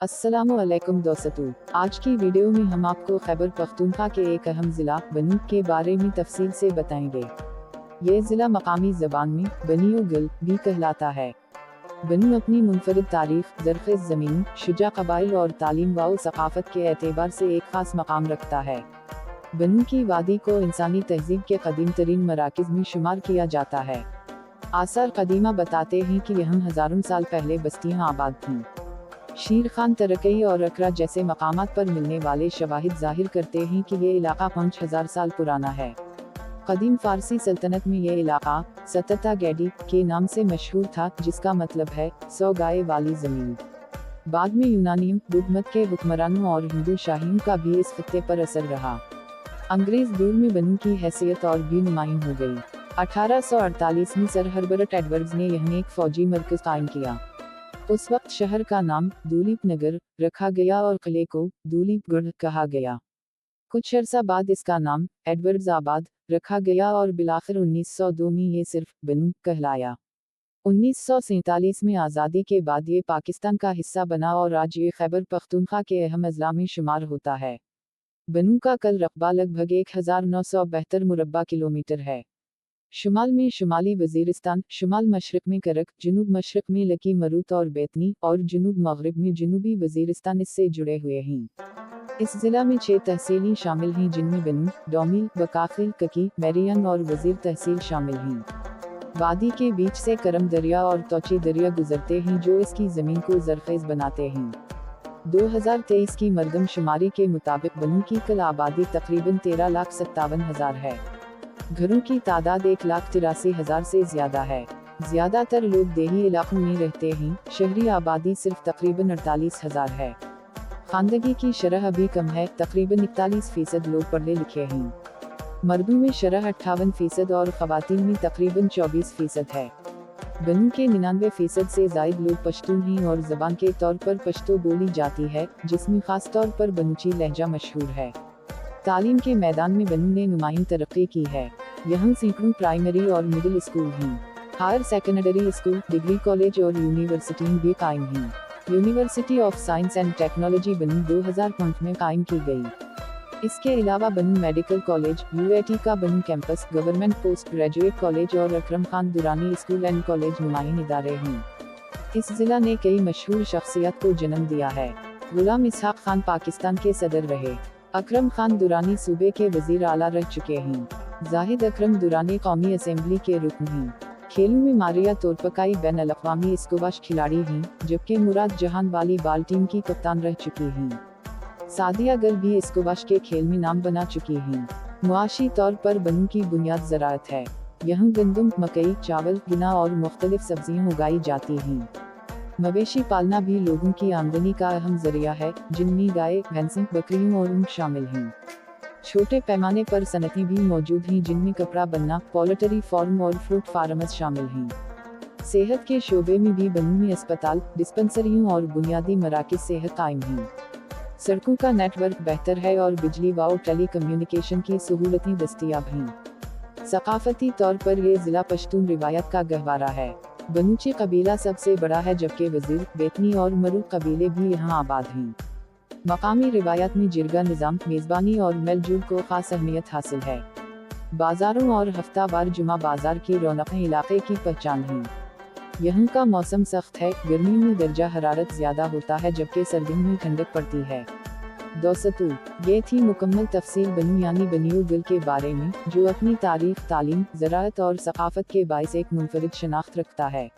अस्सलामुअलैकुम दोस्तों, आज की वीडियो में हम आपको खैबर पख्तूनख्वा के एक अहम ज़िला बनी के बारे में तफसील से बताएंगे। ये ज़िला मकामी ज़बान में बनी गिल भी कहलाता है। बनी अपनी मुनफरिद तारीख, ज़रख़ेज़ ज़मीन, शुजा क़बाइल और तालीम व सक़ाफ़त के एतबार से एक ख़ास मकाम रखता है। बनी की वादी को इंसानी तहज़ीब के क़दीम तरीन मराकिज़ में शुमार किया जाता है। आसार क़दीमा बताते हैं कि यहाँ हज़ारों साल पहले बस्तियाँ आबाद थीं। शीर खान तरकई और अकरा जैसे मकामात पर मिलने वाले शवाहिद जाहिर करते हैं कि ये इलाका 5000 साल पुराना है। कदीम फ़ारसी सल्तनत में ये इलाका सतता गैडी के नाम से मशहूर था, जिसका मतलब है 100 गाय वाली ज़मीन। बाद में यूनानियों, बुद्ध मत के हुक्मरानों और हिंदू शाहियों का भी इस खित्ते पर असर रहा। अंग्रेज़ दौर में बनी की हैसियत और भी नुमायां हो गई। 1848 में सर हर्बर्ट एडवर्ड्स ने यहाँ एक फ़ौजी मरकज़ कायम किया। उस वक्त शहर का नाम दूलीप नगर रखा गया और किले को दूलीपगढ़ कहा गया। कुछ अरसा बाद इसका नाम एडवर्ड्स आबाद रखा गया और बिलाखिर 1902 में ये सिर्फ बनी कहलाया। 1947 में आज़ादी के बाद ये पाकिस्तान का हिस्सा बना और आज ये खैबर पख्तूनख्वा के अहम अजला में शुमार होता है। बनी का कुल रकबा लगभग 1972 मुरब्बा किलोमीटर है। शुमाल में शुमाली वज़ीरिस्तान, शुमाल मशरक़ में करक, जुनूब मशरक़ में लकी मरूत और बेतनी और जुनूब मग़रिब में जुनूबी वज़ीरिस्तान इससे जुड़े हुए हैं। इस ज़िला में 6 तहसीलें शामिल हैं, जिनमें बनी, डोमिल, बकाखिल, ककी, मैरियन और वज़ीर तहसील शामिल हैं। वादी के बीच से करम दरिया और तोची दरिया गुजरते हैं, जो इसकी ज़मीन को ज़रख़ेज़ बनाते हैं। 2023 की मरदमशुमारी के मुताबिक बनी की कुल आबादी तकरीबन 13,57,000 है। घरों की तादाद 1,83,000 से ज़्यादा है। ज़्यादातर लोग देही इलाकों में रहते हैं, शहरी आबादी सिर्फ तकरीबन 48,000 है। खानदगी की शरह अभी कम है, तकरीबन 41% लोग पढ़े लिखे हैं। मर्दों में शरह 58% और ख़वातीन में तकरीबन 24% है। बनी के 99% से ज़ायद लोग पश्तून हैं और ज़बान के तौर पर पश्तो बोली जाती है, जिसमें ख़ास तौर पर बलूची लहजा मशहूर है। तालीम के मैदान में बनी ने नुमायां तरक्की की है। यहाँ सैकड़ों प्राइमरी और मिडिल स्कूल हैं। Higher secondary school, degree college और यूनिवर्सिटी भी कायम हैं। University of science and technology बनी 2005 में कायम की गई। इसके अलावा बनी मेडिकल कॉलेज, UAT का बनी campus, government post graduate college और Akram Khan Durrani school and college नुमायां इदारे हैं। इस जिला ने कई मशहूर शख्सियत को जन्म दिया है। गुलाम इसहाक खान पाकिस्तान के सदर रहे। अकरम खान दुरानी सूबे के वजीर आला रह चुके हैं। जाहिद अकरम दुरानी कौमी असेंबली के रुकन हैं। खेलों में मारिया तोरपकाई बैन अल-अक़वामी स्क्वैश खिलाड़ी हैं, जबकि मुराद जहान वाली बाल टीम की कप्तान रह चुकी हैं। सादिया गिल भी स्क्वैश के खेल में नाम बना चुकी हैं। मुआशी तौर पर बनी की बुनियाद ज़राअत है। यहाँ गंदम, मकई, चावल, गन्ना और मुख्तलिफ सब्जियाँ उगाई जाती हैं। मवेशी पालना भी लोगों की आमदनी का अहम जरिया है, जिनमें गाय, भैंसें, बकरियों और ऊँट शामिल हैं। छोटे पैमाने पर सनतें भी मौजूद हैं, जिनमें कपड़ा बनना, पोल्ट्री फार्म और फ्रूट फार्म्स शामिल हैं। सेहत के शोबे में भी बनी में अस्पताल, डिस्पेंसरियों और बुनियादी मराकिज़ सेहत कायम हैं। सड़कों का नेटवर्क बेहतर है और बिजली व टेली कम्युनिकेशन की सहूलतें दस्तियाब हैं। सकाफती तौर पर ये ज़िला पश्तून रिवायत का गहवारा है। बलूची कबीला सबसे बड़ा है, जबकि वज़ीर, बेतनी और मरूक कबीले भी यहाँ आबाद हैं। मकामी रिवायत में जिरगा निज़ाम, मेज़बानी और मेलजोल को ख़ास अहमियत हासिल है। बाज़ारों और हफ्तावार जुमा बाज़ार की रौनकें इलाके की पहचान हैं। यहाँ का मौसम सख्त है, गर्मियों में दर्जा हरारत ज़्यादा होता है, जबकि सर्दियों में ठंडक पड़ती है। दोस्तों, ये थी मुकम्मल तफसील बनी यानी बनी गिल के बारे में, जो अपनी तारीख, तालीम, ज़राअत और सक़ाफ़त के बाइस एक मुनफरिद शनाख्त रखता है।